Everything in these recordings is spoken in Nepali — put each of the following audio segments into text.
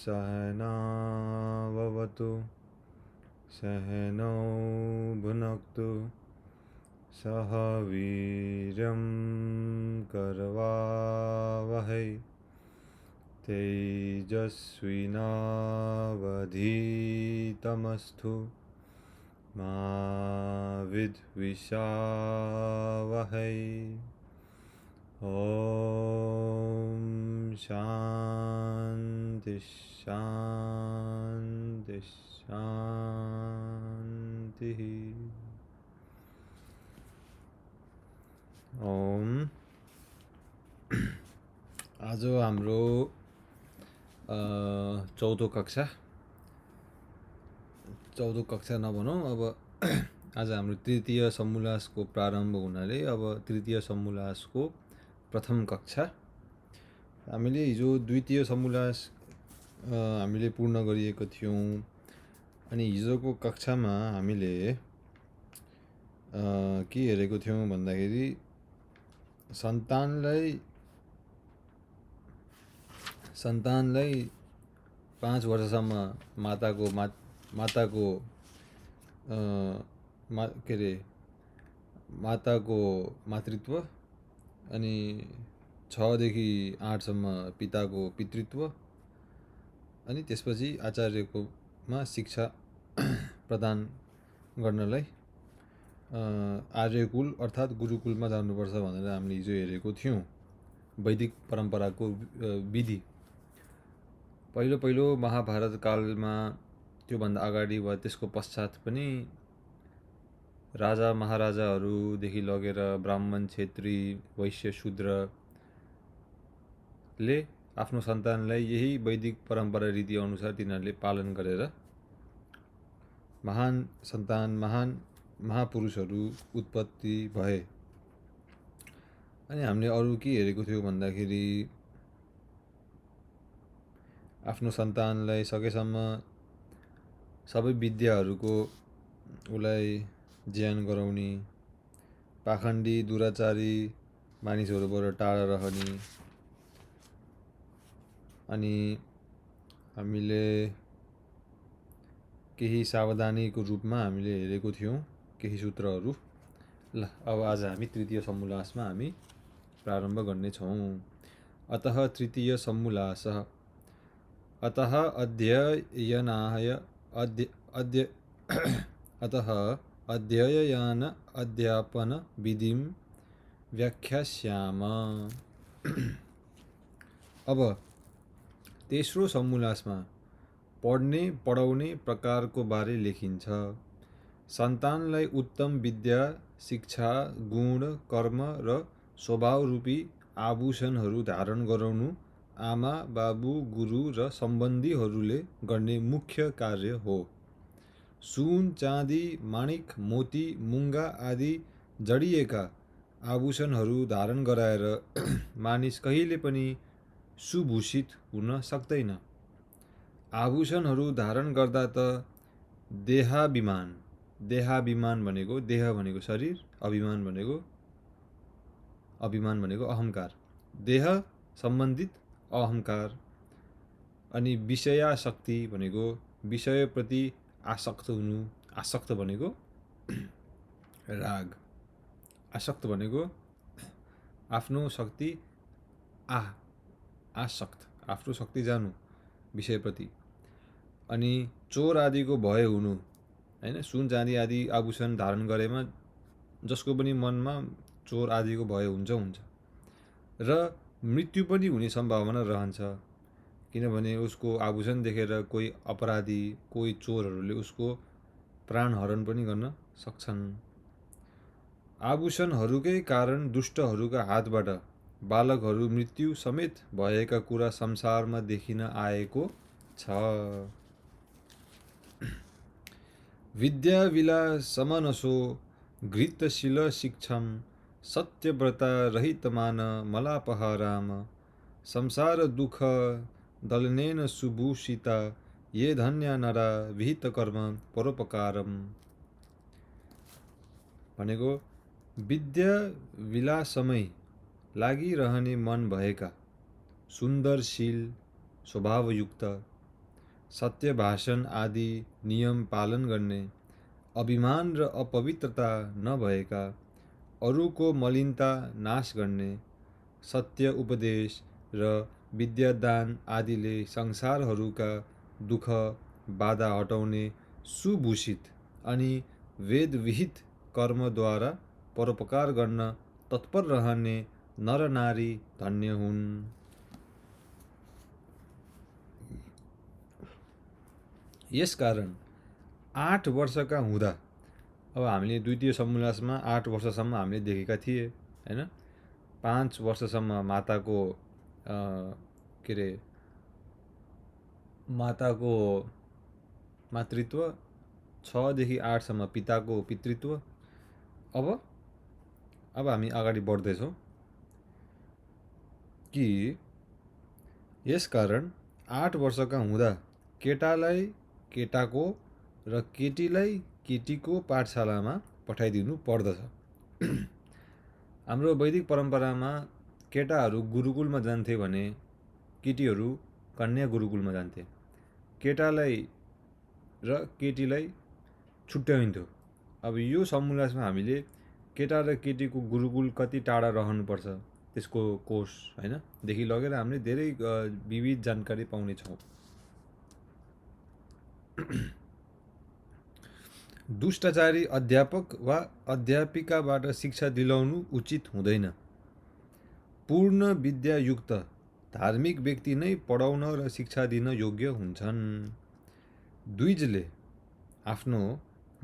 सहनाववतु सहनौ भुनक्तु सह वीर्यं करवावहै तेजस्विनावधीतमस्तु मा विद्विषावहै। ॐ शान्ति शान्ति शान्तिः। ओम आज हाम्रो 14 कक्षा नभनौँ अब आज हाम्रो तृतीय समोल्लासको प्रारम्भ हुनाले अब तृतीय समोल्लासको प्रथम कक्षा हामीले हिजो द्वितीय समोल्लास हामीले पूर्ण गरिएको थियौँ। अनि हिजोको कक्षामा हामीले के हेरेको थियौँ भन्दाखेरि सन्तानलाई 5 वर्षसम्म माताको मातृत्व अनि 6 देखि 8 सम्म पिताको पितृत्व अनि त्यसपछि आचार्यकोमा शिक्षा प्रदान गर्नलाई आर्यकुल अर्थात् गुरुकुलमा जानुपर्छ भनेर हामीले हिजो हेरेको थियौँ। वैदिक परम्पराको विधि पहिलो महाभारत कालमा त्योभन्दा अगाडि वा त्यसको पश्चात पनि राजा महाराजाहरूदेखि लगेर ब्राह्मण क्षेत्री वैश्य शूद्रले आफ्नो सन्तानलाई यही वैदिक परम्परा रीति अनुसार तिनीहरूले पालन गरेर महान सन्तान महापुरुषहरू उत्पत्ति भए। अनि हामीले अरू के हेरेको थियौँ भन्दाखेरि आफ्नो सन्तानलाई सकेसम्म सबै विद्याहरूको उसलाई ज्ञान गराउने, पाखण्डी दुराचारी मानिसहरूबाट टाढा रहने। अनि हामीले केही सावधानीको रूपमा हामीले हेरेको थियौँ केही सूत्रहरू। ल अब आज हामी तृतीय समोल्लासमा हामी प्रारम्भ गर्नेछौँ। अतः तृतीय समोल्लासः अतः अध्ययन अध्यापन विधिं व्याख्यास्याम। अब तेस्रो समोल्लासमा पढ्ने पढाउने प्रकारको बारे लेखिन्छ। सन्तानलाई उत्तम विद्या शिक्षा गुण कर्म र स्वभावरूपी आभूषणहरू धारण गराउनु आमा बाबु गुरु र सम्बन्धीहरूले गर्ने मुख्य कार्य हो। सुन चाँदी माणिक मोती मुङ्गा आदि जडिएका आभूषणहरू धारण गराएर मानिस कहिले पनि सुभूषित हुन सक्दैन। आभूषणहरू धारण गर्दा त देहाभिमान भनेको देह भनेको शरीर, अभिमान भनेको अहङ्कार, देह सम्बन्धित अहङ्कार। अनि विषयाशक्ति भनेको विषयप्रति आसक्त हुनु, आसक्त भनेको राग, आसक्त भनेको आफ्नो शक्ति आसक्त आफ्नो शक्ति जानु विषयप्रति। अनि चोर आदिको भय हुनु हैन, सुन चाँदी आदि आभूषण धारण गरेमा जसको पनि मनमा चोर आदिको भय हुन्छ र मृत्यु पनि हुने सम्भावना रहन्छ। किनभने उसको आभूषण देखेर कोही अपराधी कोही चोरहरूले उसको प्राण हरण पनि गर्न सक्छन्। आभूषणहरूकै कारण दुष्टहरूका हातबाट बालकहरू मृत्यु समेत भएका कुरा संसारमा देखिन आएको छ। विद्या विलासमनसो घृतशील शिक्षम सत्यव्रता रहितमान मलापहाराम संसार दुःख दलनेन सुभूषिता ये धन्या नरा विहित कर्म परोपकारम। भनेको विद्या विलासमै लागिरहने मन भएका सुन्दरशील स्वभावयुक्त सत्य भाषण आदि नियम पालन गर्ने, अभिमान र अपवित्रता नभएका, अरूको मलिनता नाश गर्ने, सत्य उपदेश र विद्यादान आदिले संसारहरूका दुःख बाधा हटाउने सुभूषित अनि वेदविहित कर्मद्वारा परोपकार गर्न तत्पर रहने नरनारी धन्य हुन्। यसकारण 8 वर्षका हुँदा, अब हामीले द्वितीय समोल्लासमा 8 वर्षसम्म हामीले देखेका थिए हैन। 5 वर्षसम्म माताको के अरे माताको मातृत्व, 6 देखि 8 सम्म पिताको पितृत्व। अब हामी अगाडि बढ्दैछौँ कि यसकारण 8 वर्षका हुँदा केटालाई केटाको र केटीलाई केटीको पाठशालामा पठाइदिनु पर्दछ। हाम्रो वैदिक परम्परामा केटाहरू गुरुकुलमा जान्थे भने केटीहरू कन्या गुरुकुलमा जान्थे। केटालाई र केटीलाई छुट्याइन्थ्यो। अब यो समोल्लासमा हामीले केटा र केटीको गुरुकुल कति टाढा रहनुपर्छ त्यसको कोर्स हैन देखि लगेर हामीले धेरै विविध जानकारी पाउनेछौँ। दुष्टाचारी अध्यापक वा अध्यापिकाबाट शिक्षा दिलाउनु उचित हुँदैन। पूर्ण विद्यायुक्त धार्मिक व्यक्ति नै पढाउन र शिक्षा दिन योग्य हुन्छन्। द्विजले आफ्नो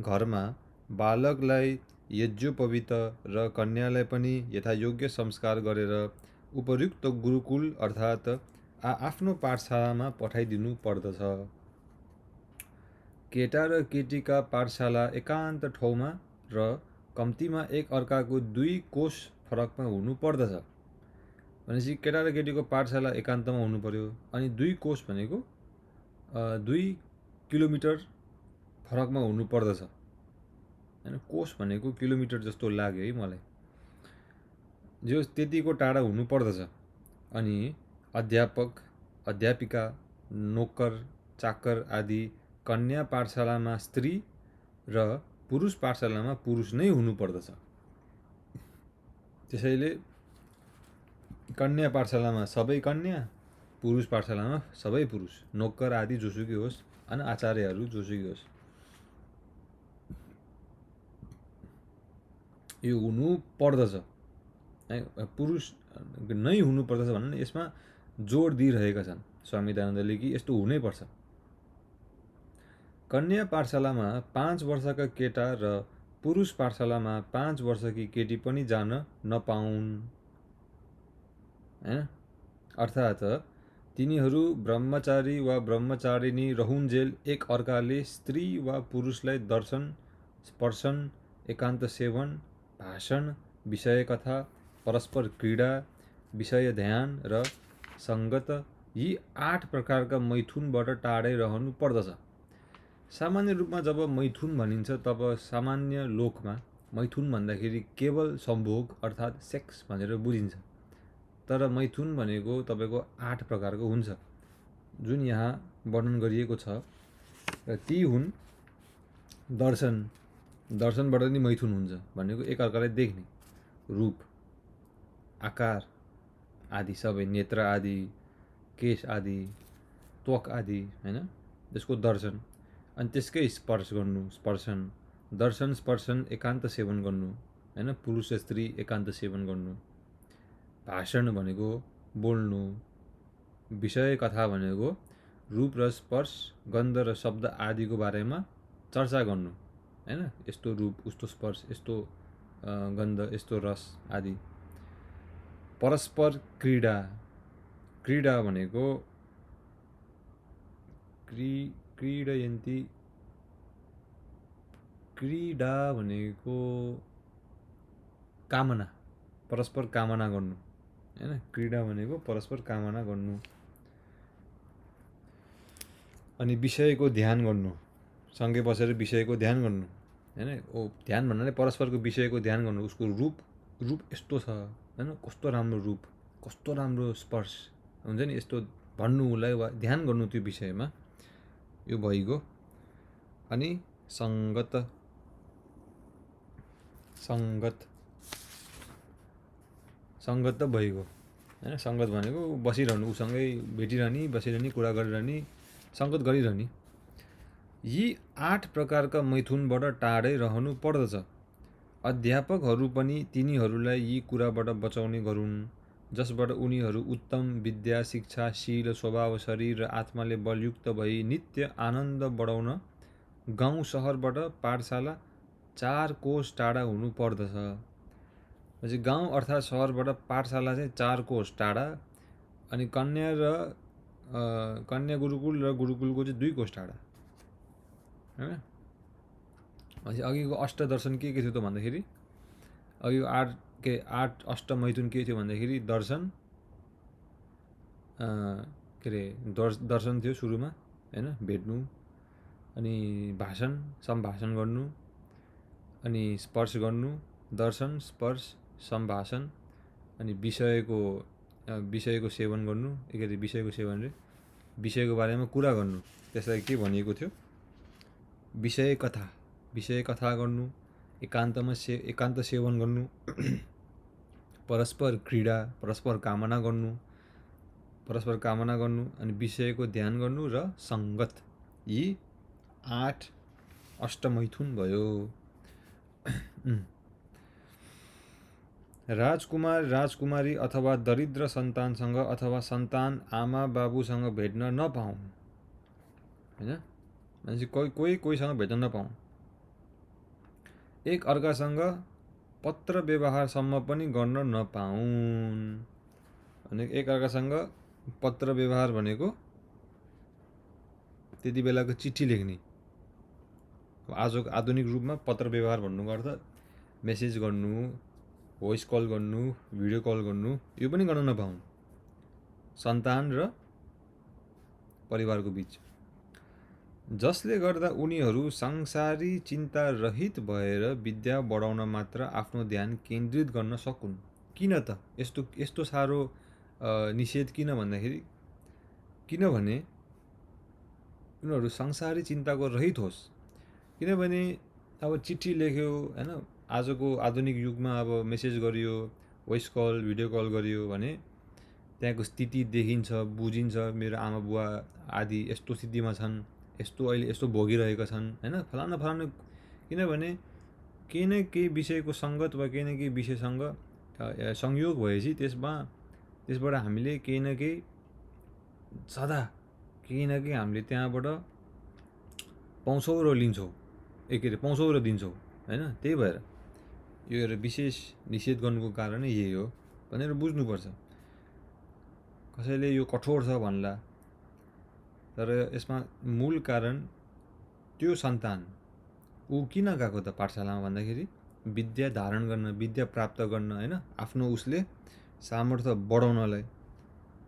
घरमा बालकलाई यज्ञोपवीत र कन्यालाई पनि यथायोग्य संस्कार गरेर उपयुक्त गुरुकुल अर्थात् आफ्नो पाठशालामा पठाइदिनु पर्दछ। केटा र केटीका पाठशाला एकान्त ठाउँमा र कम्तीमा एक अर्काको 2 कोस फरकमा हुनु पर्दछ। भनेपछि केटा र केटीको पाठशाला एकान्तमा हुनु पर्यो। अनि 2 कोस भनेको 2 किलोमिटर फरकमा हुनु पर्दछ हैन। कोस भनेको किलोमिटर जस्तो लाग्यो है मलाई। जो त्यतिको टाढा हुनु पर्दछ। अनि अध्यापक, अध्यापिका, नोकर, चाकर आदि कन्या पाठशालामा स्त्री र पुरुष पाठशालामा पुरुष नै हुनु पर्दछ। त्यसैले कन्या पाठशालामा सबै कन्या, पुरुष पाठशालामा सबै पुरुष, नोकर आदि जोसुकै होस्, अनि आचार्यहरू जोसुकै होस्, यो हुनु पर्दछ है। पुरुष नै हुनु पर्दछ भन्ने यसमा जोड दिइरहेका छन् स्वामी दयानन्दले कि यस्तो हुनै पर्छ। कन्या पाठशालामा 5 वर्षका केटा र पुरुष पाठशालामा 5 वर्षकी केटी पनि जान नपाउन् हैन। अर्थात् तिनीहरू ब्रह्मचारी वा ब्रह्मचारिणी रहून्जेल एक अर्काले स्त्री वा पुरुषलाई दर्शन, स्पर्शन, एकान्त सेवन, भाषण, विषय कथा, परस्पर क्रीडा, विषय ध्यान र सङ्गत यी 8 प्रकारका मैथुनबाट टाढै रहनु पर्दछ। सामान्य रूपमा जब मैथुन भनिन्छ तब सामान्य लोकमा मैथुन भन्दाखेरि केवल सम्भोग अर्थात् सेक्स भनेर बुझिन्छ। तर मैथुन भनेको तपाईँको 8 प्रकारको हुन्छ जुन यहाँ वर्णन गरिएको छ। र ती हुन् दर्शन, दर्शनबाट नि मैथुन हुन्छ भनेको एक अर्कालाई देख्ने, रूप, आकार आदि सबै, नेत्र आदि, केश आदि, त्वक आदि हैन, त्यसको दर्शन। अनि त्यसकै स्पर्श गर्नु, स्पर्शन, दर्शन स्पर्शन एकान्त सेवन गर्नु हैन, पुरुष र स्त्री एकान्त सेवन गर्नु। भाषण भनेको बोल्नु, विषय कथा भनेको रूप र स्पर्श, गन्ध र शब्द आदिको बारेमा चर्चा गर्नु हैन, यस्तो रूप, उस्तो स्पर्श, यस्तो गन्ध, यस्तो रस आदि। परस्पर क्रीडा, क्रीडा भनेको क्रीडयन्ति, क्रीडा भनेको कामना, परस्पर कामना गर्नु हैन। क्रीडा भनेको परस्पर कामना गर्नु। अनि विषयको ध्यान गर्नु, सँगै बसेर विषयको ध्यान गर्नु हैन। ओ ध्यान भन्नाले परस्परको विषयको ध्यान गर्नु। उसको रूप यस्तो छ हैन, कस्तो राम्रो रूप, कस्तो राम्रो स्पर्श हुन्छ नि, यस्तो भन्नु उसलाई वा ध्यान गर्नु त्यो विषयमा। यो भइगयो। अनि सङ्गत त भइगयो हैन। सङ्गत भनेको बसिरहनु, उसँगै भेटिरहने, बसिरहने, कुरा गरिरहने, सङ्गत गरिरहने। यी 8 प्रकारका मैथुनबाट टाढै रहनु पर्दछ। अध्यापकहरू पनि तिनीहरूलाई यी कुराबाट बचाउने गरून्, जसबाट उनीहरू उत्तम विद्या, शिक्षा, शील, स्वभाव, शरीर र आत्माले बलयुक्त भई नित्य आनन्द बढाउन गाउँ सहरबाट पाठशाला 4 कोस टाढा हुनु पर्दछ। भनेपछि गाउँ अर्थात् सहरबाट पाठशाला चाहिँ 4 कोस टाढा, अनि कन्या गुरुकुल र गुरुकुलको चाहिँ 2 कोस टाढा हैन। भनेपछि अघिको अष्टदर्शन के थियो त भन्दाखेरि, अघिको 8 अष्टमैथुन के थियो भन्दाखेरि दर्शन दर्शन थियो सुरुमा हैन, भेट्नु, अनि भाषण सम्भाषण गर्नु, अनि स्पर्श गर्नु, दर्शन स्पर्श सम्भाषण, अनि विषयको सेवन गर्नु, विषयको सेवन रे विषयको बारेमा कुरा गर्नु, त्यसलाई के भनिएको थियो, विषय कथा गर्नु, एकान्त सेवन गर्नु, परस्पर क्रीडा, परस्पर कामना गर्नु, अनि विषयको ध्यान गर्नु र सङ्गत। यी 8 अष्टमैथुन भयो। राजकुमार, राजकुमारी अथवा दरिद्र सन्तानसँग अथवा सन्तान आमा बाबुसँग भेट्न नपाऊँ हैन। मान्छे कोहीसँग भेट्न नपाऊँ। एक अर्कासँग पत्र व्यवहारसम्म पनि गर्न नपाऊन्। अनि एक अर्कासँग पत्र व्यवहार भनेको त्यति बेलाको चिठी लेख्ने। आजको आधुनिक रूपमा पत्र व्यवहार भन्नुको अर्थ मेसेज गर्नु, भोइस कल गर्नु, भिडियो कल गर्नु, यो पनि गर्न नपाऊँ सन्तान र परिवारको बीच। जसले गर्दा उनीहरू सांसारी चिन्ता रहित भएर विद्या बढाउन मात्र आफ्नो ध्यान केन्द्रित गर्न सकुन्। किन त यस्तो साह्रो निषेध किन भन्दाखेरि, किनभने उनीहरू संसारी चिन्ताको रहित होस्। किनभने अब चिठी लेख्यो हैन, आजको आधुनिक युगमा अब मेसेज गरियो, भोइस कल, भिडियो कल गरियो भने त्यहाँको स्थिति देखिन्छ, बुझिन्छ, मेरो आमा बुवा आदि यस्तो स्थितिमा छन्, अहिले यस्तो भोगिरहेका छन् हैन, फलाना। किनभने केही न केही विषयको सङ्गत वा केही न केही विषयसँग संयोग भएपछि त्यसबाट हामीले केही न केही हामीले त्यहाँबाट पाउँछौँ र लिन्छौँ, पाउँछौँ र दिन्छौँ हैन। त्यही भएर यो एउटा विशेष निषेध गर्नुको कारण यही हो भनेर बुझ्नुपर्छ। कसैले यो कठोर छ भन्ला, तर यसमा मूल कारण त्यो सन्तान ऊ किन गएको त पाठशालामा भन्दाखेरि विद्या धारण गर्न, विद्या प्राप्त गर्न हैन, आफ्नो उसले सामर्थ्य बढाउनलाई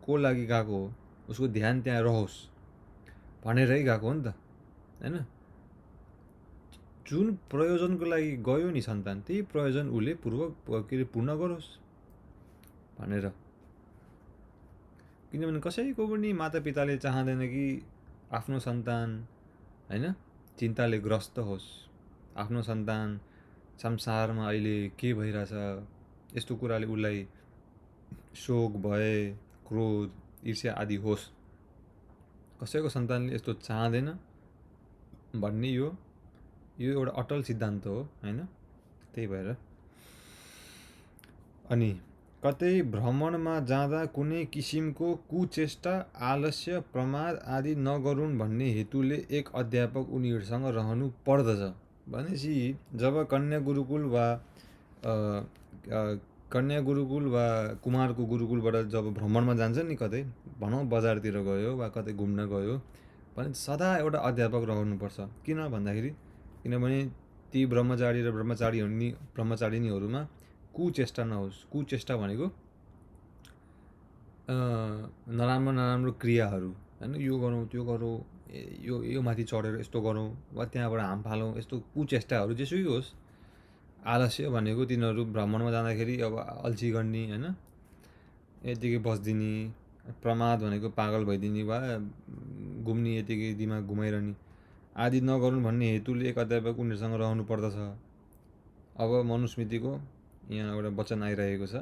को लागि गएको हो, उसको ध्यान त्यहाँ रहोस् भनेरै गएको हो नि त हैन। जुन प्रयोजनको लागि गयो नि सन्तान, त्यही प्रयोजन उसले पूर्ण गरोस् भनेर। किनभने कसैको पनि मातापिताले चाहँदैन कि आफ्नो सन्तान हैन चिन्ताले ग्रस्त होस्, आफ्नो सन्तान संसारमा अहिले के भइरहेछ यस्तो कुराले उसलाई शोक, भय, क्रोध, ईर्ष्या आदि होस्। कसैको सन्तानले यस्तो चाहँदैन भन्ने यो एउटा अटल सिद्धान्त हो हैन। त्यही भएर अनि कतै भ्रमणमा जाँदा कुनै किसिमको कुचेष्टा, आलस्य, प्रमाद आदि नगरून् भन्ने हेतुले एक अध्यापक उनीहरूसँग रहनु पर्दछ। भनेपछि जब कन्या गुरुकुल वा कुमारको गुरुकुलबाट जब भ्रमणमा जान्छ नि, कतै भनौँ बजारतिर गयो वा कतै घुम्न गयो भने सदा एउटा अध्यापक रहनुपर्छ। किन भन्दाखेरि किनभने ती ब्रह्मचारी र ब्रह्मचारिणीहरूमा कुचेष्टा नहोस्। कुचेष्टा भनेको नराम्रो क्रियाहरू हैन, यो गरौँ त्यो गरौँ, यो माथि चढेर यस्तो गरौँ वा त्यहाँबाट हाम फालौँ, यस्तो कुचेष्टाहरू जेसुकै होस्। आलस्य भनेको तिनीहरू भ्रमणमा जाँदाखेरि अब अल्छी गर्ने हैन, यतिकै बस्दिने प्रमाद भनेको पागल भइदिने वा घुम्ने यतिकै दिमाग घुमाइरहने आदि नगरून् भन्ने हेतुले एक अध्यापक उनीहरूसँग रहनु पर्दछ। अब मनुस्मृतिको यहाँ एउटा वचन आइरहेको छ।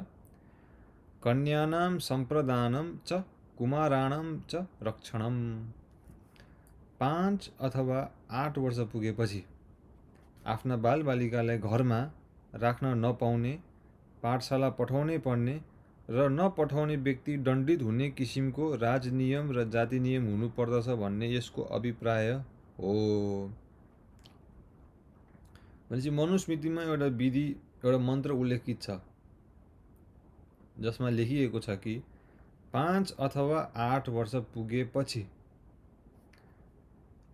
कन्यानां सम्प्रदानं च कुमाराणां च रक्षणम्। 5 अथवा 8 वर्ष पुगेपछि आफ्ना बालबालिकालाई घरमा राख्न नपाउने, पाठशाला पठाउनै पर्ने र नपठाउने व्यक्ति दण्डित हुने किसिमको राजनियम र जाति नियम हुनुपर्दछ भन्ने यसको अभिप्राय हो। भनेपछि मनुस्मृतिमा एउटा विधि, एउटा मन्त्र उल्लेखित छ जसमा लेखिएको छ कि 5 अथवा 8 वर्ष पुगेपछि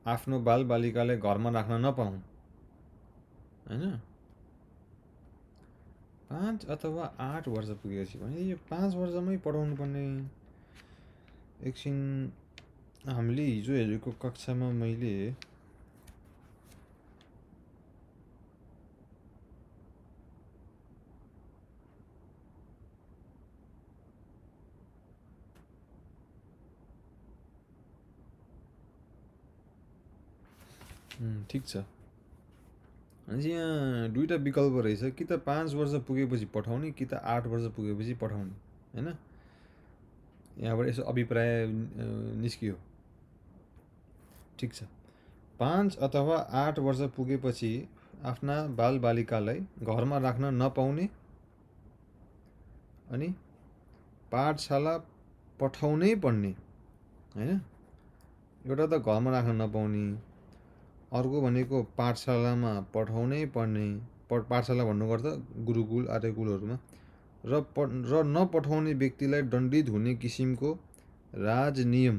आफ्नो बालबालिकालाई घरमा राख्न नपाउन्, हैन? 5 अथवा 8 वर्ष पुगेपछि भने यो 5 वर्षमै पढाउनु पर्ने। एकछिन हामीले हिजो हेरेको कक्षामा मैले ठिक छ। भनेपछि यहाँ दुईवटा विकल्प रहेछ, कि त 5 वर्ष पुगेपछि पठाउने कि त 8 वर्ष पुगेपछि पठाउने, हैन? यहाँबाट यसो अभिप्राय निस्कियो। ठिक छ। 5 अथवा 8 वर्ष पुगेपछि आफ्ना बालबालिकालाई घरमा राख्न नपाउने अनि पाठशाला पठाउनै पर्ने, हैन? एउटा त घरमा राख्न नपाउने, अर्को भनेको पाठशालामा पठाउनै पर्ने। पाठशाला भन्नुको अर्थ गुरुकुल आर्यकुलहरूमा र नपठाउने व्यक्तिलाई दण्डित हुने किसिमको राजनियम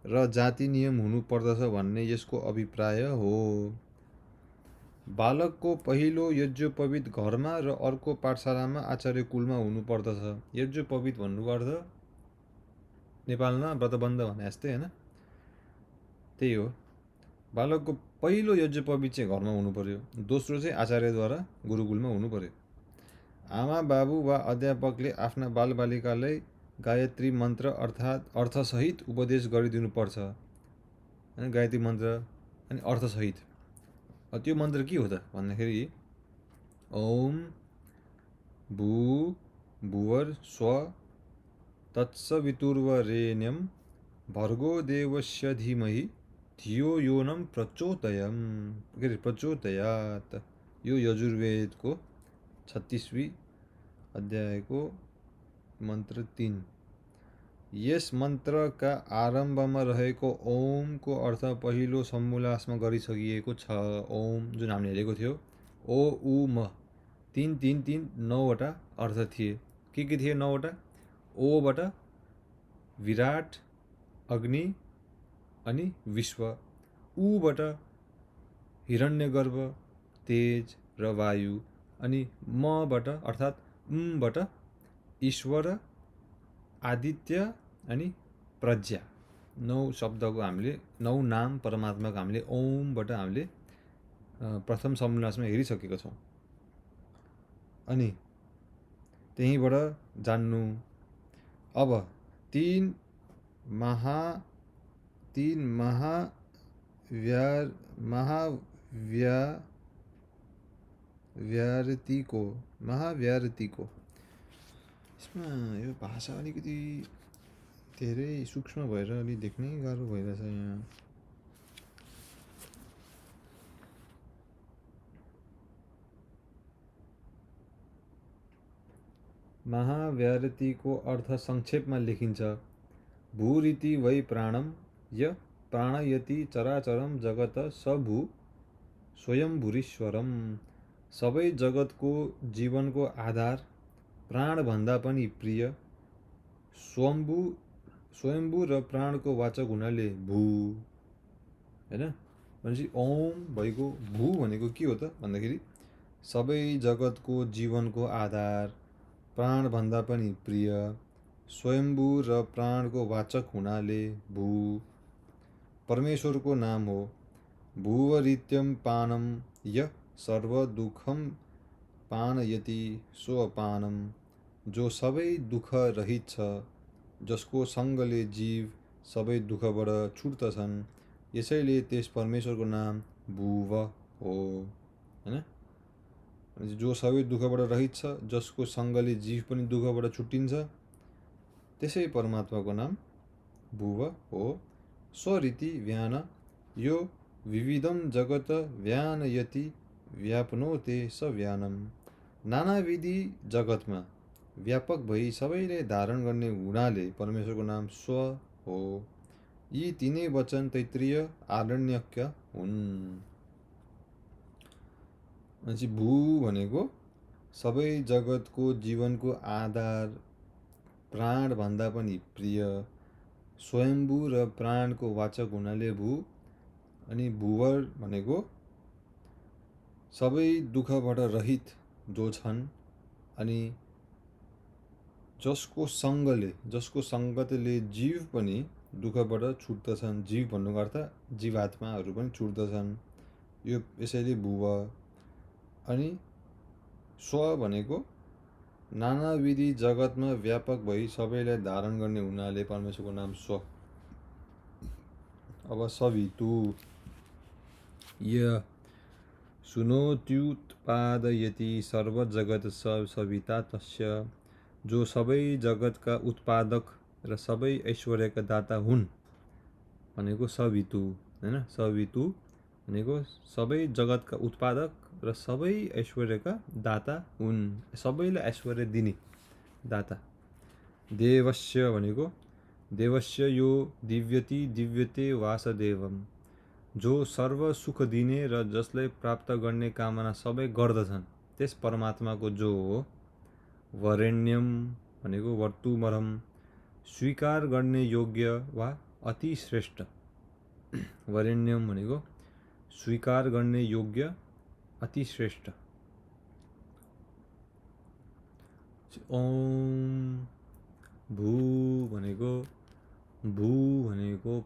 र जाति नियम हुनुपर्दछ भन्ने यसको अभिप्राय हो। बालकको पहिलो यज्ञोपवीत घरमा र अर्को पाठशालामा आचार्यकुलमा हुनुपर्दछ। यज्ञोपवीत भन्नुको अर्थ नेपालमा व्रतबन्ध भने जस्तै, हैन? त्यही हो। बालकको पहिलो यज्ञोपवीत चाहिँ घरमा हुनु पर्यो, दोस्रो चाहिँ आचार्यद्वारा गुरुकुलमा हुनु पर्यो। आमा बाबु वा अध्यापकले आफ्ना बालबालिकालाई गायत्री मन्त्र अर्थात् अर्थसहित उपदेश गरिदिनुपर्छ, हैन? गायत्री मन्त्र अनि अर्थसहित। त्यो मन्त्र के हो त भन्दाखेरि ओम भू भुवर स्व तत्सवितुर्वरेण्यं भर्गो देवस्य धीमहि धियो योनं प्रचोदयात्। यो यजुर्वेदको 36वीं अध्यायको मन्त्र 3। यस मन्त्रका आरम्भमा रहेको ओमको अर्थ पहिलो सम्मुलासमा गरिसकिएको छ। ओम जुन हामीले हेरेको थियो, ओ उ म 3 3 3 9वटा अर्थ थिए। के थिए 9वटा? ओबाट विराट, अग्नि अनि विश्व, ऊबाट हिरण्यगर्भ, तेज र वायु, अनि मबाट अर्थात् बाट ईश्वर, आदित्य अनि प्रज्ञा। 9 शब्दको हामीले 9 नाम परमात्माको हामीले ओमबाट हामीले प्रथम सम्मुलासमा हेरिसकेका छौँ। अनि त्यहीँबाट जान्नु अब तीन महाव्यारतीको यसमा यो भाषा अलिकति धेरै सूक्ष्म भएर अलि देख्नै गाह्रो भइरहेछ। यहाँ महाव्यारतीको अर्थ संक्षेपमा लेखिन्छ भूरिति वै प्राणम य प्राणयति चराचरम जगत स भू स्वयंभूरीश्वरम। सबै जगतको जीवनको आधार, प्राणभन्दा पनि प्रिय, स्वयम्भू र प्राणको वाचक हुनाले भू, हैन? भनेपछि ओम भइगयो। भू भनेको के हो त भन्दाखेरि सबै जगतको जीवनको आधार, प्राणभन्दा पनि प्रिय, स्वयम्भू र प्राणको वाचक हुनाले भू परमेश्वरको नाम हो। भूवरित्यम पानम य सर्वदुःखम पानयति सोऽपानम। जो सबै दुःख रहित छ, जसको सङ्गले जीव सबै दुःखबाट छुट्दछन्। यसैले त्यस परमेश्वरको नाम भुव हो। होइन, जो सबै दुःखबाट रहित छ, जसको सङ्गले जीव पनि दुःखबाट छुट्टिन्छ, त्यसै परमात्माको नाम भुव हो। स्वरीति व्यान यो विविधम जगत व्यान यति व्यापनोते स व्यानम। नानाविधि जगतमा व्यापक भई सबैले धारण गर्ने हुनाले परमेश्वरको नाम स्व हो। यी तिनै वचन तैत्तिरीय आरण्यक हुन्। भनेपछि भू भनेको सबै जगतको जीवनको आधार, प्राणभन्दा पनि प्रिय, स्वयम्भू र प्राणको वाचक हुनाले भू। अनि भूवर भनेको सबै दुःखबाट रहित जो छन्, अनि जसको सङ्गतले जीव पनि दुःखबाट छुट्दछन्। जीव भन्नुको अर्थ जीवात्माहरू पनि छुट्दछन्, यो यसैले भुव। अनि स्व भनेको नानाविधि जगतमा व्यापक भई सबैलाई धारण गर्ने हुनाले परमेश्वरको नाम स्व। अब सवितु य सुनोत्युत्पादयति सर्वजगत् सविता तस्य। जो सबै जगतका उत्पादक र सबै ऐश्वर्यका दाता हुन् भनेको सवितु। होइन, सवितु भनेको सबै जगतका उत्पादक र सबै ऐश्वर्यका दाता हुन्, सबैलाई ऐश्वर्य दिने दाता। देवस्य भनेको देवस्य यो दिव्यति दिव्यते वासदेवम। जो सर्व सुख दिने र जसलाई प्राप्त गर्ने कामना सबै गर्दछन् त्यस परमात्माको जो हो। वरेण्यम भनेको वर्तुमरम, स्वीकार गर्ने योग्य वा अति श्रेष्ठ। वरेण्यम भनेको स्वीकार गर्ने योग्य, अति श्रेष्ठ। ओम भू भनेको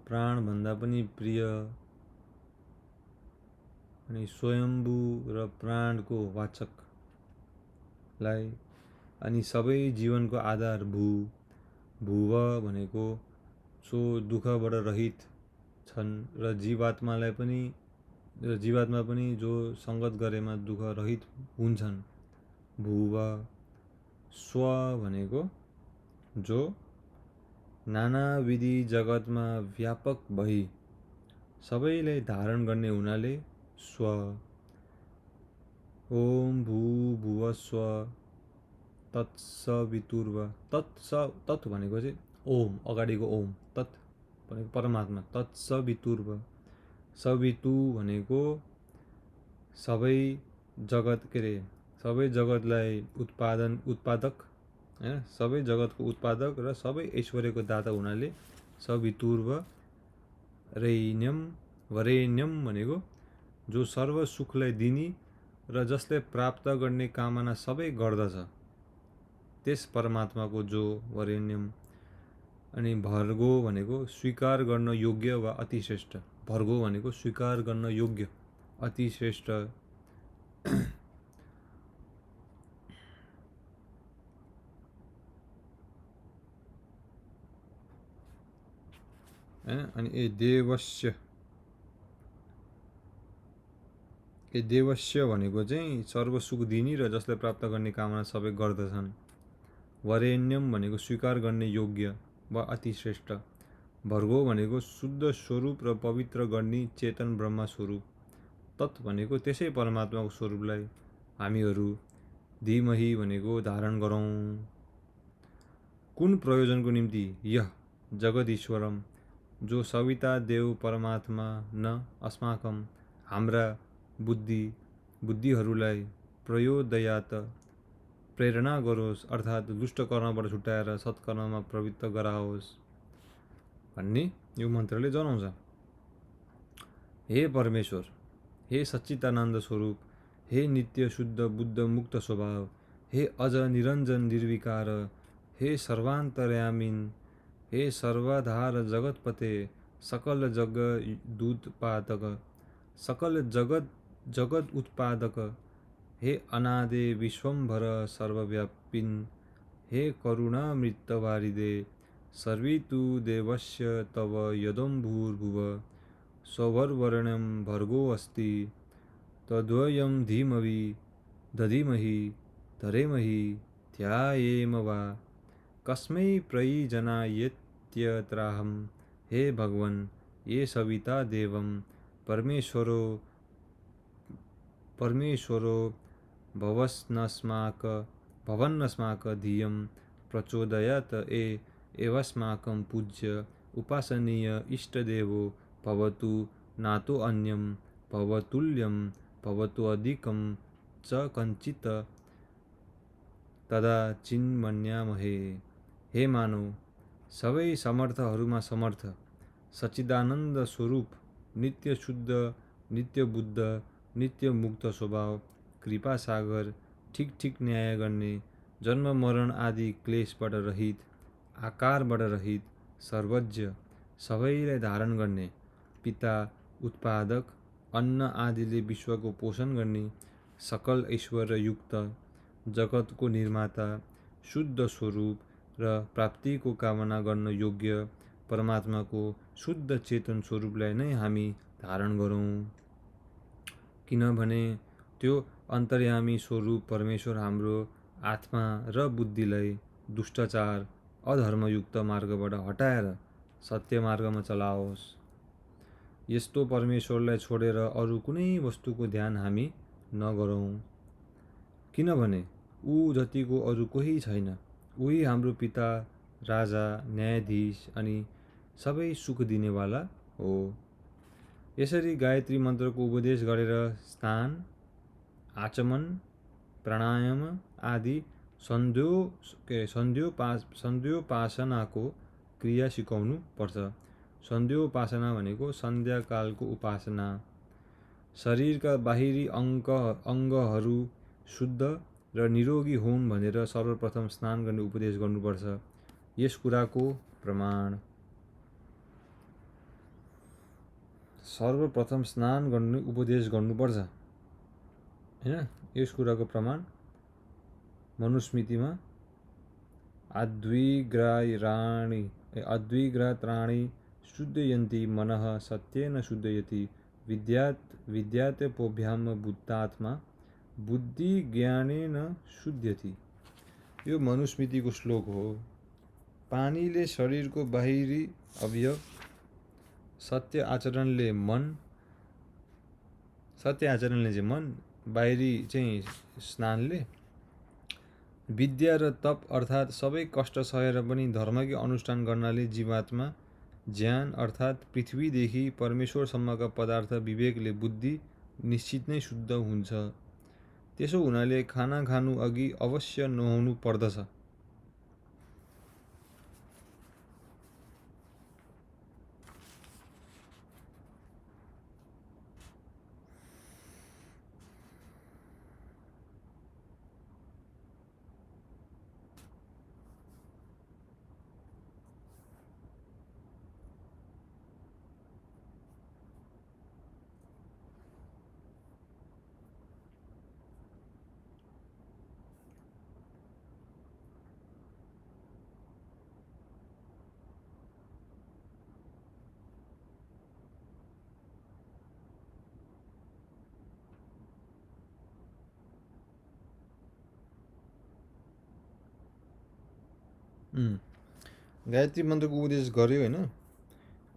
प्राणभन्दा पनि प्रिय, अनि स्वयम्भू र प्राणको वाचकलाई, अनि सबै जीवनको आधार भू। भुव भनेको सो दुःखबाट रहित छन् र जीवात्मा पनि जो सङ्गत गरेमा दुःख रहित हुन्छन्, भुव। स्व भनेको जो नानाविधि जगतमा व्यापक भई सबैलाई धारण गर्ने हुनाले स्व। ओम भू भुव स्व तत्सवितुर्व। तत् भनेको चाहिँ ओम, अगाडिको ओम, तत् भनेको परमात्मा, तत्सवितुर्व। सवितु भनेको सबै जगत, के अरे सबै जगतलाई उत्पादक, होइन, सबै जगतको उत्पादक र सबै ऐश्वर्यको दाता हुनाले सवितुर्व। वरेण्यम भनेको जो सर्व सुखलाई दिने र जसले प्राप्त गर्ने कामना सबै गर्दछ त्यस परमात्माको जो वरेण्यम। अनि भर्गो भनेको स्वीकार गर्न योग्य वा अति श्रेष्ठ। भर्गो भनेको स्वीकार गर्न योग्य, अति श्रेष्ठ। अनि देवस्य भनेको चाहिँ सर्व सुख दिने र जसलाई प्राप्त गर्ने कामना सबै गर्दछन्। वरेण्यम भनेको स्वीकार गर्ने योग्य वा अति श्रेष्ठ। भर्गो भनेको शुद्ध स्वरूप र पवित्र गर्ने चेतन ब्रह्मा स्वरूप। तत् भनेको त्यसै परमात्माको स्वरूपलाई हामीहरू धीमहि भनेको धारण गरौँ। कुन प्रयोजनको निम्ति? यह जगदीश्वरम, जो सविता देव परमात्मा न अस्माकं हाम्रा बुद्धिहरूलाई प्रयोदयात प्रेरणा गरोस्, अर्थात् दुष्ट कर्मबाट छुट्याएर सत्कर्ममा प्रवृत्त गराओस् भन्ने यो मन्त्रले जनाउँछ। हे परमेश्वर, हे सच्चिदानन्द स्वरूप, हे नित्य शुद्ध बुद्ध मुक्त स्वभाव, हे अज निरञ्जन निर्विकार, हे सर्वान्तर्यामिन, हे सर्वाधार जगतपते, सकल जगदुत्पादक, सकल जगत उत्पादक, हे अनादि विश्वम्भर सर्वव्यापिन, हे करुणामृत वारिदे, सर्वितु देवस्य तव यदम्भूर्भुव स्वभर्वरणं भर्गो अस्ति तद्वयं धीमहि दधीमहि धरेमहि ध्यायेम वा कस्मै प्रयुजनायत्यत्राहं हे भगवन् ये सविता देवं परमेश्वरो भवन्नस्माक धियं प्रचोदयात् एवस्माकं पूज्य उपासनीय इष्टदेवो भवतु नातो अन्यं भवतुल्यं भवतु अधिकं च कञ्चित् तदा चिन्मन्यामहे। हे मानव, सबै समर्थहरूमा समर्थ, सच्चिदानन्द स्वरूप, नित्य शुद्ध, नित्य बुद्ध, नित्य मुक्त स्वभाव, कृपा सागर, ठिक ठिक न्याय गर्ने, जन्म मरण आदि क्लेशबाट रहित, आकारबाट रहित, सर्वज्ञ, सबैलाई धारण गर्ने, पिता, उत्पादक, अन्न आदिले विश्वको पोषण गर्ने, सकल ऐश्वर्ययुक्त, जगतको निर्माता, शुद्ध स्वरूप र प्राप्तिको कामना गर्न योग्य परमात्माको शुद्ध चेतन स्वरूपलाई नै हामी धारण गरौँ, किनभने त्यो अन्तर्यामी स्वरूप परमेश्वर हाम्रो आत्मा र बुद्धिलाई दुष्टाचार अधर्मयुक्त मार्गबाट हटाएर सत्य मार्गमा चलाओस्। यस्तो परमेश्वरलाई छोडेर अरू कुनै वस्तुको ध्यान हामी नगरौँ, किनभने ऊ जतिको अरू कोही छैन। उही हाम्रो पिता, राजा, न्यायाधीश अनि सबै सुख दिनेवाला हो। यसरी गायत्री मन्त्रको उपदेश गरेर स्नान, आचमन, प्राणायाम आदि सन्ध्योपासनाको क्रिया सिकाउनु पर्छ। सन्ध्योपासना भनेको सन्ध्याकालको उपासना। शरीरका बाहिरी अङ्गहरू शुद्ध र निरोगी हुन् भनेर सर्वप्रथम स्नान गर्ने उपदेश गर्नुपर्छ। यस कुराको प्रमाण सर्वप्रथम स्नान गर्ने उपदेश गर्नुपर्छ, हैन? यस कुराको प्रमाण मनुस्मृतिमा अद्विग्रात्राणि शुद्धयन्ति मनः सत्येन शुद्धयति विद्यातपोभ्याम बुद्धात्मा बुद्धि ज्ञानेन शुद्धयति। यो मनुस्मृतिको श्लोक हो। पानीले शरीरको बाहिरी अवयव, सत्य आचरणले चाहिँ मन, बाहिरी चाहिँ स्नानले, विद्या र तप अर्थात् सबै कष्ट सहेर पनि धर्मकै अनुष्ठान गर्नाले जीवात्मा, ज्ञान अर्थात् पृथ्वीदेखि परमेश्वरसम्मका पदार्थ विवेकले बुद्धि निश्चित नै शुद्ध हुन्छ। त्यसो हुनाले खाना खानु अघि अवश्य नुहाउनु पर्दछ। गायत्री मन्त्रको उपदेश गर्यो होइन।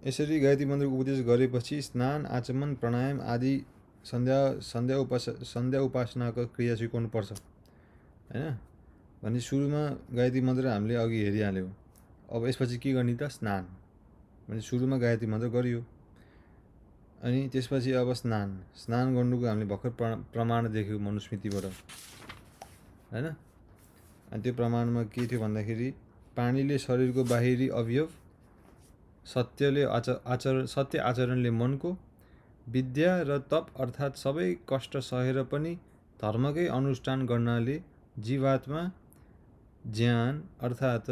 यसरी गायत्री मन्त्रको उपदेश गरेपछि स्नान, आचमन, प्राणायाम आदि सन्ध्या उपासनाको क्रिया सिकाउनु पर्छ, होइन? भने सुरुमा गायत्री मन्त्र हामीले अघि हेरिहाल्यौँ। अब यसपछि के गर्ने त? स्नान। भने सुरुमा गायत्री मन्त्र गरियो, अनि त्यसपछि अब स्नान गर्नुको हामीले भर्खर प्रमाण देख्यौँ मनुस्मृतिबाट, होइन? अनि त्यो प्रमाणमा के थियो भन्दाखेरि पानीले शरीरको बाहिरी अवयव, सत्य आचरणले मनको, विद्या र तप अर्थात् सबै कष्ट सहेर पनि धर्मकै अनुष्ठान गर्नाले जीवात्मा, ज्ञान अर्थात्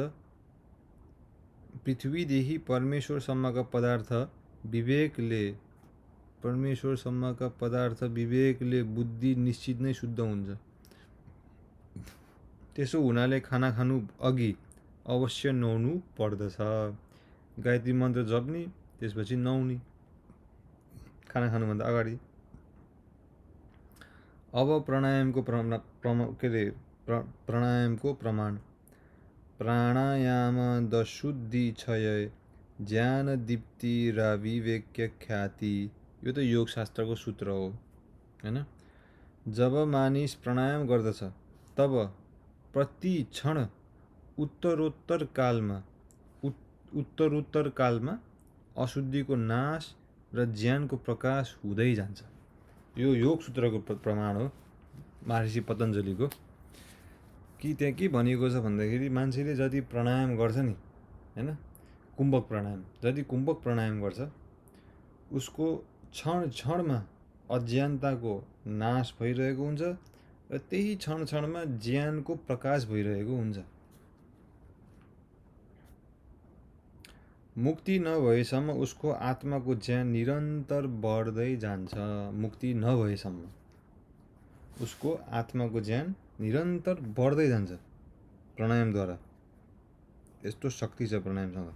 पृथ्वीदेखि परमेश्वरसम्मका पदार्थ विवेकले बुद्धि निश्चित नै शुद्ध हुन्छ। त्यसो हुनाले खाना खानु अघि अवश्य नुहाउनु पर्दछ। गायत्री मन्त्र जप्ने, त्यसपछि नुहाउने खाना खानुभन्दा अगाडि। अब प्राणायामको प्राणायामको प्रमाण। प्राणायाम दशुद्धि क्षय ज्ञान दीप्ति र विवेक्य ख्याति। यो त योगशास्त्रको सूत्र हो हैन। जब मानिस प्राणायाम गर्दछ तब प्रति क्षण उत्तरोत्तर कालमा अशुद्धिको नाश र ज्ञानको प्रकाश हुँदै जान्छ। यो योग सूत्रको प्रमाण हो महर्षि पतञ्जलिको। कि त्यहाँ के भनिएको छ भन्दाखेरि मान्छेले जति प्राणायाम गर्छ नि हैन, कुम्भक प्राणायाम, जति कुम्भक प्राणायाम गर्छ उसको क्षण क्षणमा अज्ञानताको नाश भइरहेको हुन्छ र त्यही क्षण क्षणमा ज्ञानको प्रकाश भइरहेको हुन्छ। मुक्ति नभएसम्म उसको आत्माको ज्ञान निरन्तर बढ्दै जान्छ। मुक्ति नभएसम्म उसको आत्माको ज्ञान निरन्तर बढ्दै जान्छ प्राणायामद्वारा। यस्तो शक्ति छ प्राणायामसँग।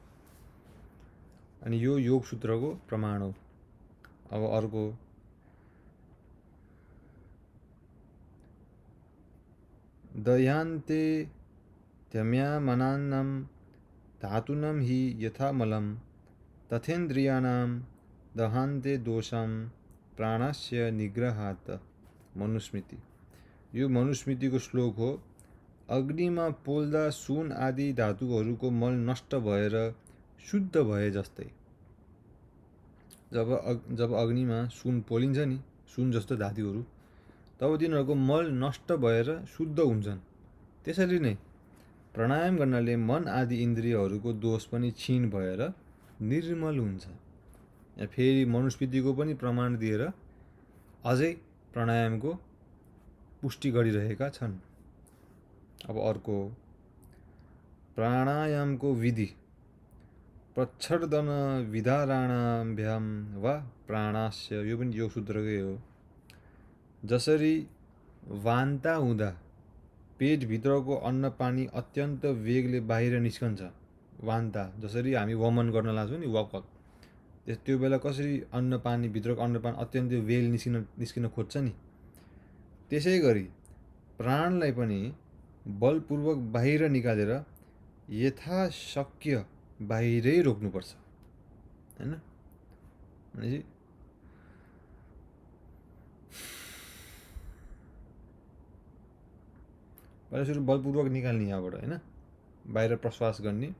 अनि यो योग सूत्रको प्रमाण हो। अब अर्को दह्यान्ते त्यम्यामनान्नं धातूनं हि यथा मलं तथेन्द्रियाणां दहान्ते दोषं प्राणस्य निग्रहात्। मनुस्मृति। यो मनुस्मृतिको श्लोक हो। अग्निमा पोल्दा सुन आदि धातुहरूको मल नष्ट भएर शुद्ध भए जस्तै। जब अग्निमा सुन पोलिन्छ नि, सुन जस्तो धातुहरू, तब तिनीहरूको मल नष्ट भएर शुद्ध हुन्छन्। त्यसरी नै प्राणायाम गर्नाले मन आदि इन्द्रियहरूको दोष पनि क्षीण भएर निर्मल हुन्छ। यहाँ फेरि मनुस्मृतिको पनि प्रमाण दिएर अझै प्राणायामको पुष्टि गरिरहेका छन्। अब अर्को प्राणायामको विधि। प्रच्छर्दन विधारणाभ्याम वा प्राणास्य। यो पनि योग सूत्रकै हो। जसरी वान्ता हुँदा पेटभित्रको अन्न पानी अत्यन्त वेगले बाहिर निस्कन्छ, वान्ता, जसरी हामी वमन गर्न लाग्छौँ नि, वक, त्यो बेला कसरी भित्रको अन्न पानी अत्यन्त वेग निस्किन खोज्छ नि, त्यसै गरी प्राणलाई पनि बलपूर्वक बाहिर निकालेर यथाशक्य बाहिरै रोक्नुपर्छ हैन। भनेपछि पहिला सुरु बलपूर्वक निकाल्ने यहाँबाट हैन, बाहिर प्रश्वास गर्ने,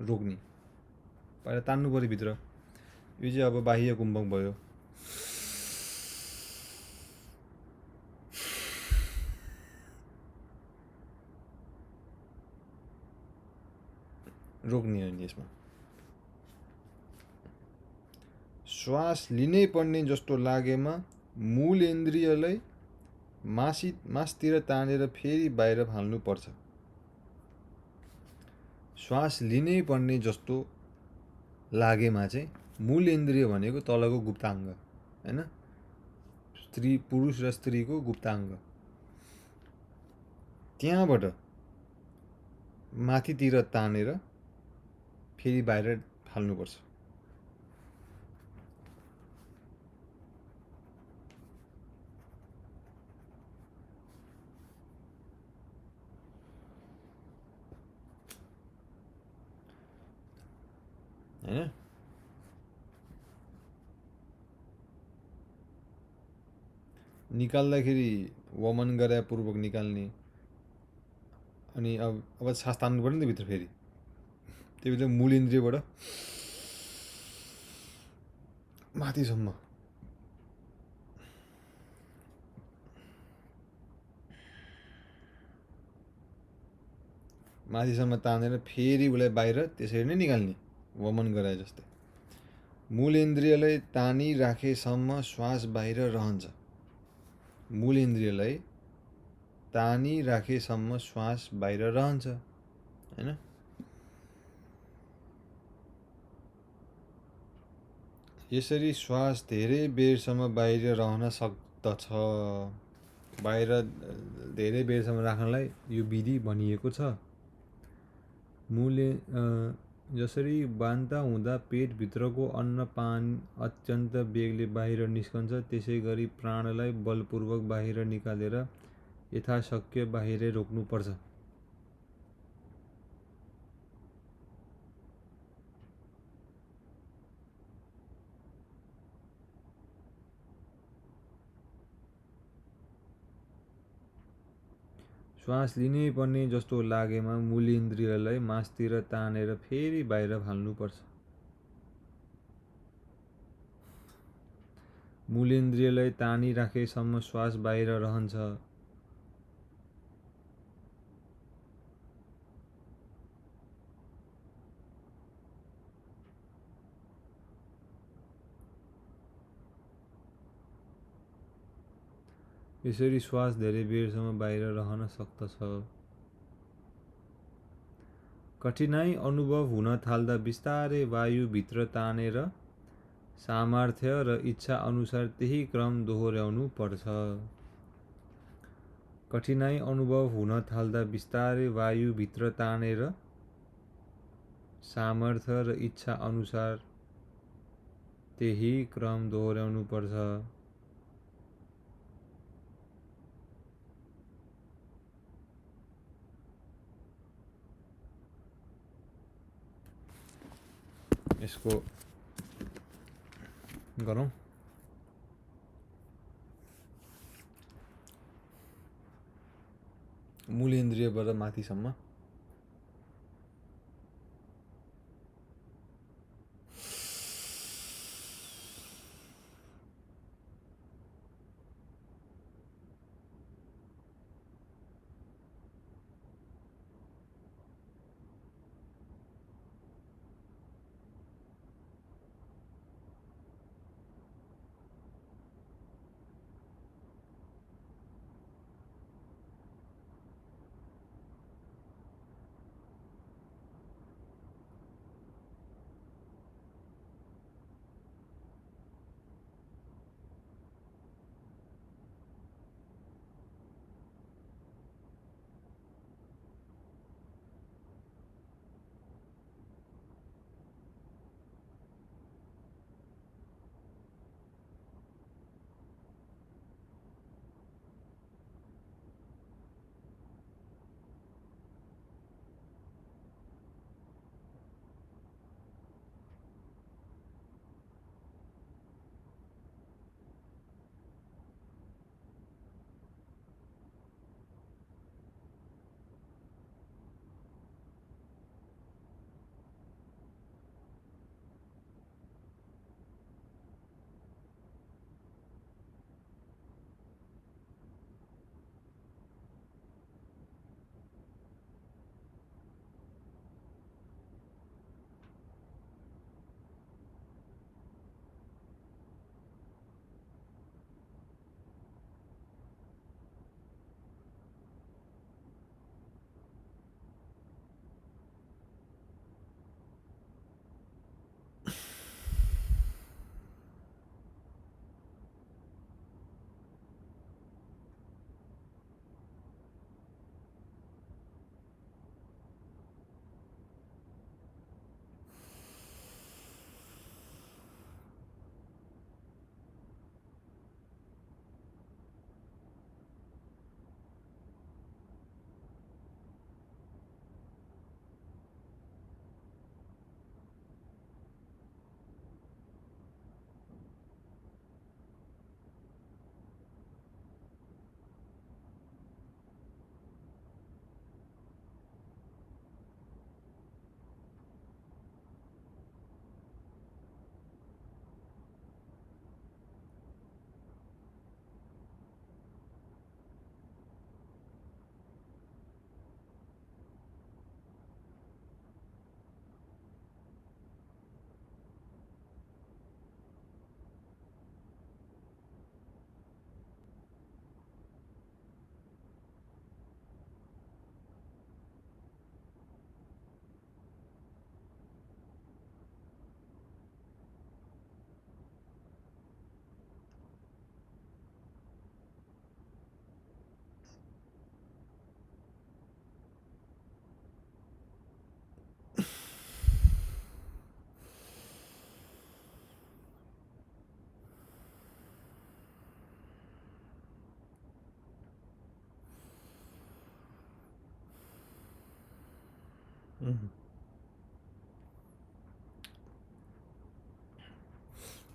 रोक्ने, पहिला तान्नु पर्यो भित्र। यो चाहिँ अब बाह्य कुम्भक भयो। रोक्ने होइन यसमा। श्वास लिनै पर्ने जस्तो लागेमा मूल इन्द्रियलाई मासतिर तानेर फेरि बाहिर फाल्नु पर्छ। श्वास लिनै पर्ने जस्तो लागेमा चाहिँ मूल इन्द्रिय भनेको तलको गुप्ताङ्ग हैन, पुरुष र स्त्रीको गुप्ताङ्ग, त्यहाँबाट माथितिर तानेर फेरि बाहिर फाल्नुपर्छ। हैन। निकाल्दाखेरि वमन गरे पूर्वक निकाल्ने। अनि अब सास तान्नु पर्यो नि त भित्र फेरि, त्यही भएर मूल इन्द्रियबाट माथिसम्म तानेर फेरि उसलाई बाहिर त्यसरी नै निकाल्ने, वमन गराए जस्तै। मूल इन्द्रियलाई तानिराखेसम्म श्वास बाहिर रहन्छ। मूल इन्द्रियलाई तानिराखेसम्म श्वास बाहिर रहन्छ हैन। यसरी श्वास धेरै बेरसम्म बाहिर रहन सक्दछ। बाहिर धेरै बेरसम्म राख्नलाई यो विधि भनिएको छ। जसरी बान्ता हुँदा पेटभित्रको अन्न पान अत्यन्त वेगले बाहिर निस्कन्छ, त्यसै गरी प्राणलाई बलपूर्वक बाहिर निकालेर यथाशक्य बाहिरै रोक्नुपर्छ। श्वास लिनै पर्ने जस्तो लागेमा मूलेन्द्रियलाई मासतिर तानेर फेरि बाहिर फाल्नुपर्छ। मूलेन्द्रियलाई तानिराखेसम्म श्वास बाहिर रहन्छ। यसरी श्वास धेरै बेरसम्म बाहिर रहन सक्दछ। कठिनाई अनुभव हुन थाल्दा बिस्तारै वायु भित्र तानेर सामर्थ्य र इच्छा अनुसार त्यही क्रम दोहोर्याउनु पर्छ। कठिनाई अनुभव हुन थाल्दा बिस्तारै वायु भित्र तानेर सामर्थ्य र इच्छा अनुसार त्यही क्रम दोहोर्याउनु पर्छ। यसको गरौँ। मूलेन्द्रियबाट माथिसम्म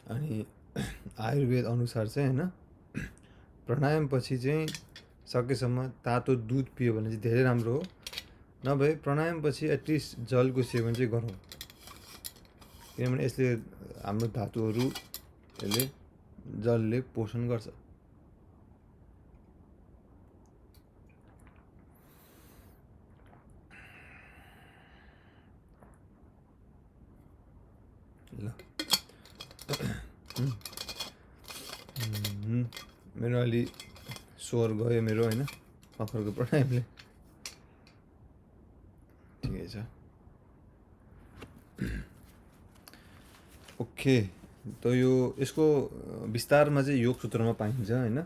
अनि आयुर्वेद अनुसार चाहिँ होइन, प्राणायामपछि चाहिँ सकेसम्म तातो दुध पियो भने चाहिँ धेरै राम्रो हो। नभए प्राणायामपछि एटलिस्ट जलको सेवन चाहिँ गरौँ, किनभने यसले हाम्रो धातुहरू यसले जलले पोषण गर्छ। ल मेरो अलि स्वर गयो मेरो होइन, भर्खरको प्राणायामले। ठिकै छ। ओके, त यो यसको विस्तारमा चाहिँ योग सूत्रमा पाइन्छ होइन।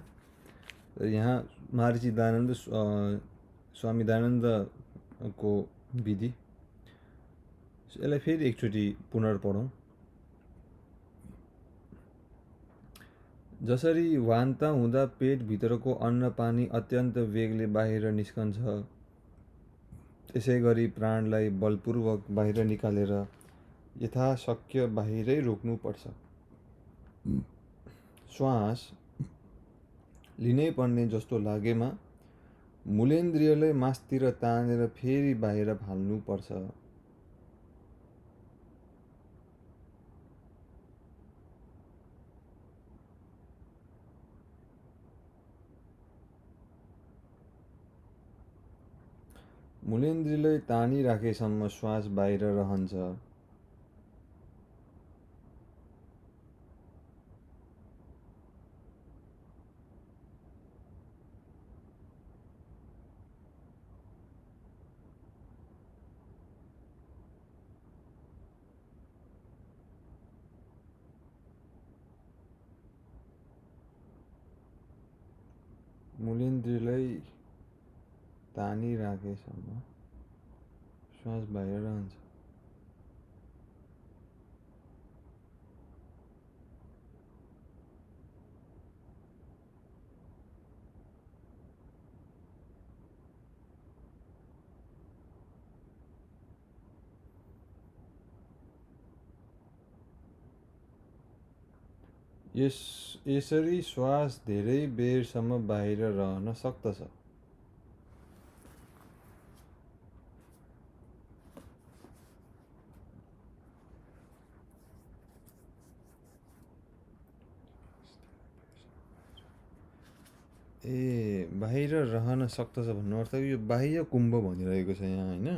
यहाँ महर्षि दयानन्द स्वामी दयानन्दको विधि, यसलाई फेरि एकचोटि पुनर्पढौँ। जसरी वान्ता हुँदा पेटभित्रको अन्न पानी अत्यन्त वेगले बाहिर निस्कन्छ, त्यसै गरी प्राणलाई बलपूर्वक बाहिर निकालेर यथाशक्य बाहिरै रोक्नुपर्छ। श्वास लिनै पर्ने जस्तो लागेमा मूलेन्द्रियलाई मासतिर तानेर फेरि बाहिर फाल्नुपर्छ। मूलेन्द्रियलाई तानिराखेसम्म श्वास बाहिर रहन्छ। मूलेन्द्रियलाई तानिराखेसम्म श्वास बाहिर रहन्छ। यसरी श्वास धेरै बेरसम्म बाहिर रहन सक्दछ। बाहिर रहन सक्दछ भन्नु अर्थ यो बाह्य कुम्भ भनिरहेको छ यहाँ होइन।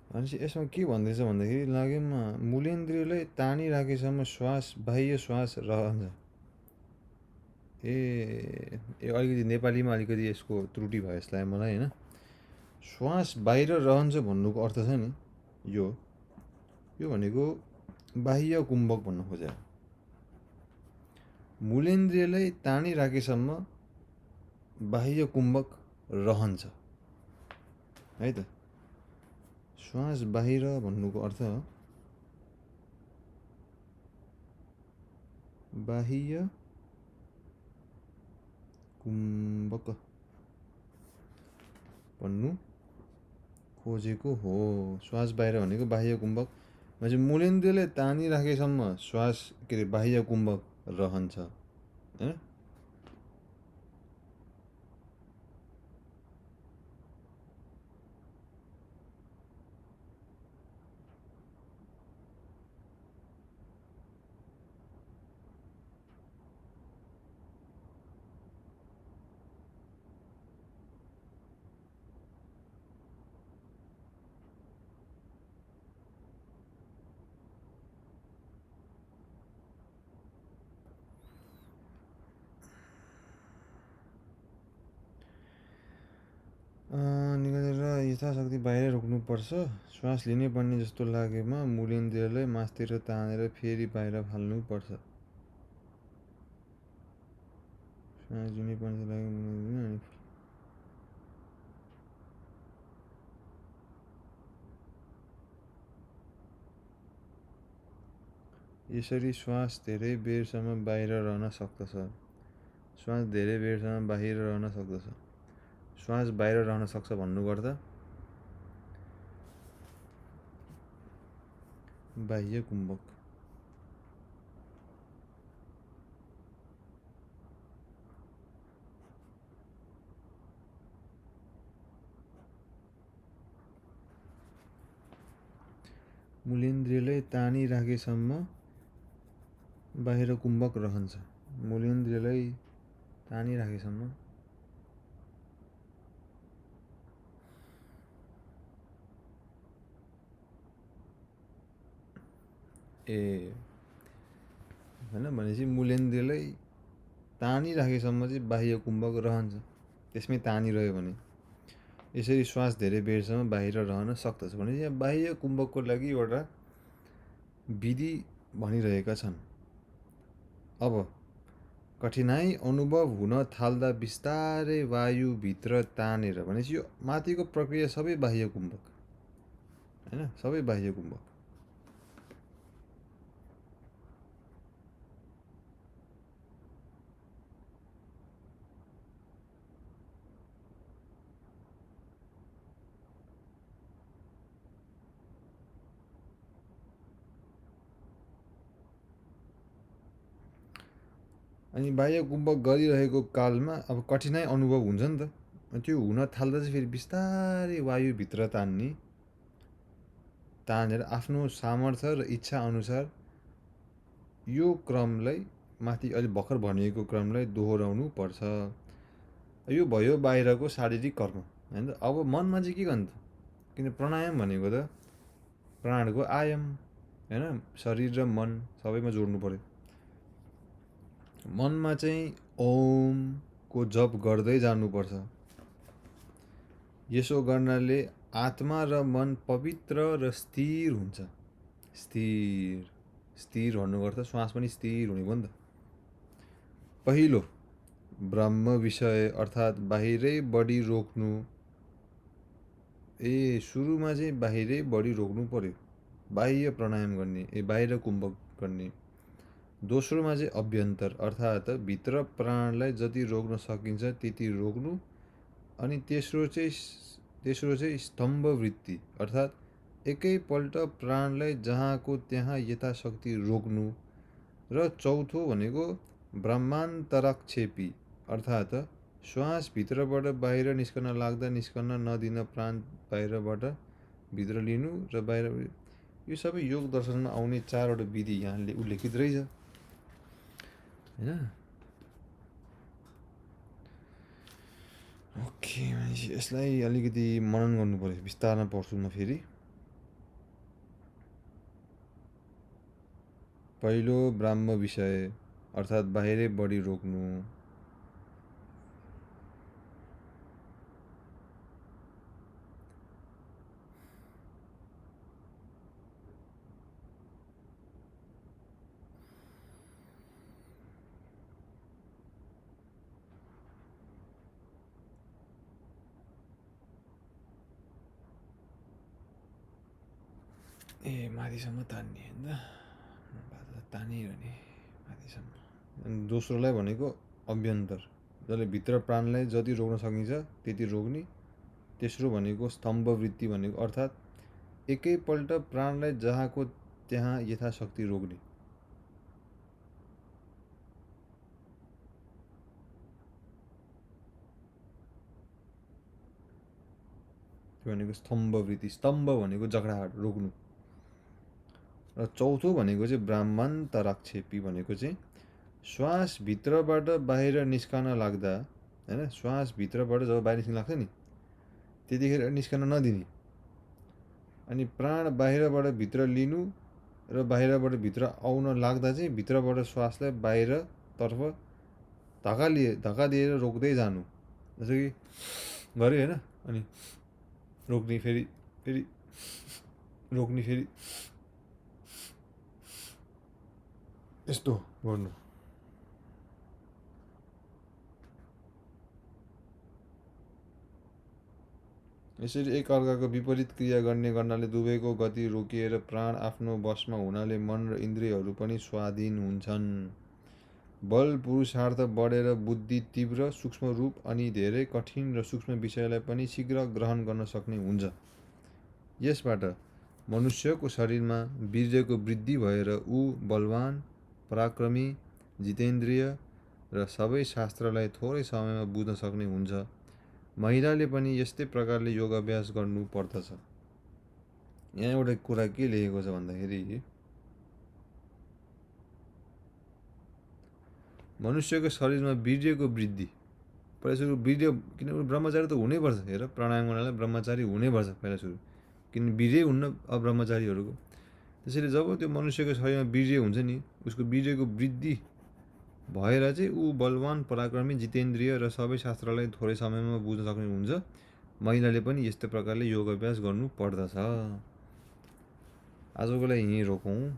भनेपछि यसमा के भन्दैछ भन्दाखेरि लागेमा मूलेन्द्रियलाई तानिराखेसम्म श्वास बाह्य श्वास रहन्छ। अलिकति नेपालीमा अलिकति यसको त्रुटि भयो जस्तो लाग्यो मलाई होइन। श्वास बाहिर रहन्छ भन्नुको अर्थ छ नि यो भनेको बाह्य कुम्भक भन्नु खोज्यो। मूलेन्द्रियलाई तानिराखेसम्म बाह्य कुम्भक रहन्छ है त। श्वास बाहिर भन्नुको अर्थ बाह्य कुम्भक भन्नु खोजेको हो। श्वास बाहिर भनेको बाह्य कुम्भक भनेपछि मूलेन्द्रियले तानिराखेसम्म श्वास के अरे बाह्य कुम्भक रहन्छ होइन। निकालेर यथाशक्ति बाहिर रोक्नुपर्छ। श्वास लिनै पर्ने जस्तो लागेमा मूलेन्द्रियलाई मासतिर तानेर फेरि बाहिर फाल्नुपर्छ। श्वास लिनै पर्ने जस्तो लागेमा यसरी श्वास धेरै बेरसम्म बाहिर रहन सक्दछ। श्वास धेरै बेरसम्म बाहिर रहन सक्दछ। श्वास बाहिर रहन सक्छ भन्नुको अर्थ बाह्य कुम्भक। मूलेन्द्रियलाई तानिराखेसम्म बाहिर कुम्भक रहन्छ। मूलेन्द्रियलाई तानिराखेसम्म होइन भनेपछि मूलेन्द्रियलाई तानिराखेसम्म चाहिँ बाह्य कुम्भक रहन्छ। त्यसमै तानिरह्यो भने यसरी श्वास धेरै बेरसम्म बाहिर रहन सक्दछ। भनेपछि यहाँ बाह्य कुम्भकको लागि एउटा विधि भनिरहेका छन्। अब कठिनाइ अनुभव हुन थाल्दा बिस्तारै वायुभित्र तानेर, भनेपछि यो माथिको प्रक्रिया सबै बाह्य कुम्भक होइन, सबै बाह्य कुम्भक। अनि बाह्य कुम्भक गरिरहेको कालमा अब कठिनाइ अनुभव हुन्छ नि त। अनि त्यो हुन थाल्दा चाहिँ फेरि बिस्तारै वायुभित्र तानेर आफ्नो सामर्थ्य र इच्छा अनुसार यो क्रमलाई माथि अहिले भर्खर भनिएको क्रमलाई दोहोऱ्याउनु पर्छ। यो भयो बाहिरको शारीरिक कर्म होइन। अब मनमा चाहिँ के गर्नु त? किन प्राणायाम भनेको त प्राणको आयाम होइन, शरीर र मन सबैमा जोड्नु पर्यो। मनमा चाहिँ ओमको जप गर्दै जानुपर्छ। यसो गर्नाले आत्मा र मन पवित्र र स्थिर हुन्छ। स्थिर भन्नुको अर्थ श्वास पनि स्थिर हुने भयो नि त। पहिलो ब्रह्म विषय अर्थात् बाहिरै बढी रोक्नु। सुरुमा चाहिँ बाहिरै बढी रोक्नु पर्यो, बाह्य प्राणायाम गर्ने, बाहिर कुम्भक गर्ने। दोस्रोमा चाहिँ अभ्यन्तर अर्थात् भित्र प्राणलाई जति रोक्न सकिन्छ त्यति रोक्नु। अनि तेस्रो चाहिँ स्तम्भवृत्ति अर्थात् एकैपल्ट प्राणलाई जहाँको त्यहाँ यथाशक्ति रोक्नु। र चौथो भनेको ब्रह्मान्तरक्षेपी अर्थात् श्वास भित्रबाट बाहिर निस्कन लाग्दा निस्कन नदिन प्राण बाहिरबाट भित्र लिनु र बाहिर। यो सबै योग दर्शनमा आउने 4वटा विधि यहाँ उल्लेखित रहेछ होइन। ओके, भनेपछि यसलाई अलिकति मनन गर्नु पर्यो। विस्तारमा पढ्छु म फेरि। पहिलो ब्रह्म विषय अर्थात् बाहिरै बढी रोक्नु। माथिसम्म तान्ने होइन, तानिरहने माथिसम्म। अनि दोस्रोलाई भनेको अभ्यन्तर, जसले भित्र प्राणलाई जति रोक्न सकिन्छ त्यति रोक्ने। तेस्रो भनेको स्तम्भवृत्ति भनेको अर्थात् एकैपल्ट प्राणलाई जहाँको त्यहाँ यथाशक्ति रोक्ने। त्यो भनेको स्तम्भवृत्ति। स्तम्भ भनेको जगडाहाट रोक्नु। र चौथो भनेको चाहिँ ब्रह्मान्तरक्षेपी भनेको चाहिँ श्वास भित्रबाट बाहिर निस्कन लाग्दा होइन, श्वास भित्रबाट जब बाहिर निस्कन लाग्छ नि त्यतिखेर निस्कन नदिने। अनि प्राण बाहिरबाट भित्र लिनु र बाहिरबाट भित्र आउन लाग्दा चाहिँ भित्रबाट श्वासलाई बाहिरतर्फ धक्का दिएर रोक्दै जानु। जस्तो कि गऱ्यो होइन, अनि रोक्ने, फेरि रोक्ने, फेरि यस्तो गर्नु। यसरी एकअर्काको विपरीत क्रिया गर्नाले दुवैको गति रोकिएर प्राण आफ्नो वशमा हुनाले मन र इन्द्रियहरू पनि स्वाधीन हुन्छन्। बल पुरुषार्थ बढेर बुद्धि तीव्र सूक्ष्म रूप अनि धेरै कठिन र सूक्ष्म विषयलाई पनि शीघ्र ग्रहण गर्न सक्ने हुन्छ। यसबाट मनुष्यको शरीरमा वीर्यको वृद्धि भएर ऊ बलवान, पराक्रमी, जितेन्द्रिय र सबै शास्त्रलाई थोरै समयमा बुझ्न सक्ने हुन्छ। महिलाले पनि यस्तै प्रकारले योग अभ्यास गर्नु पर्दछ। यहाँ एउटा कुरा के लेखेको छ भन्दाखेरि मनुष्यको शरीरमा वीर्यको वृद्धि, पहिला सुरु वीर्य, किनभने ब्रह्मचारी त हुनैपर्छ। हेर, प्राणायाम गर्नलाई ब्रह्मचारी हुनैपर्छ पहिला सुरु, किन वीर्य हुन्न अब्रह्मचारीहरूको। त्यसैले जब त्यो मनुष्यको शरीरमा वीर्य हुन्छ नि, उसको वीर्यको वृद्धि भएर चाहिँ ऊ बलवान, पराक्रमी, जितेन्द्रिय र सबै शास्त्रलाई थोरै समयमा बुझ्न सक्ने हुन्छ। महिलाले पनि यस्तै प्रकारले योग अभ्यास गर्नु पर्दछ। आजको लागि यहीँ रोकौँ।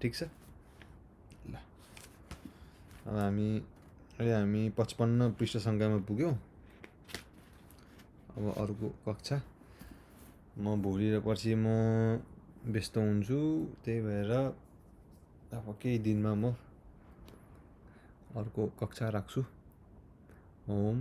ठिक छ ल। अब हामी 55 पृष्ठ सङ्ख्यामा पुग्यौँ। अब अर्को कक्षा म भोलि र पर्सि म व्यस्त हुन्छु, त्यही भएर अब केही दिनमा म अर्को कक्षा राख्छु। ओम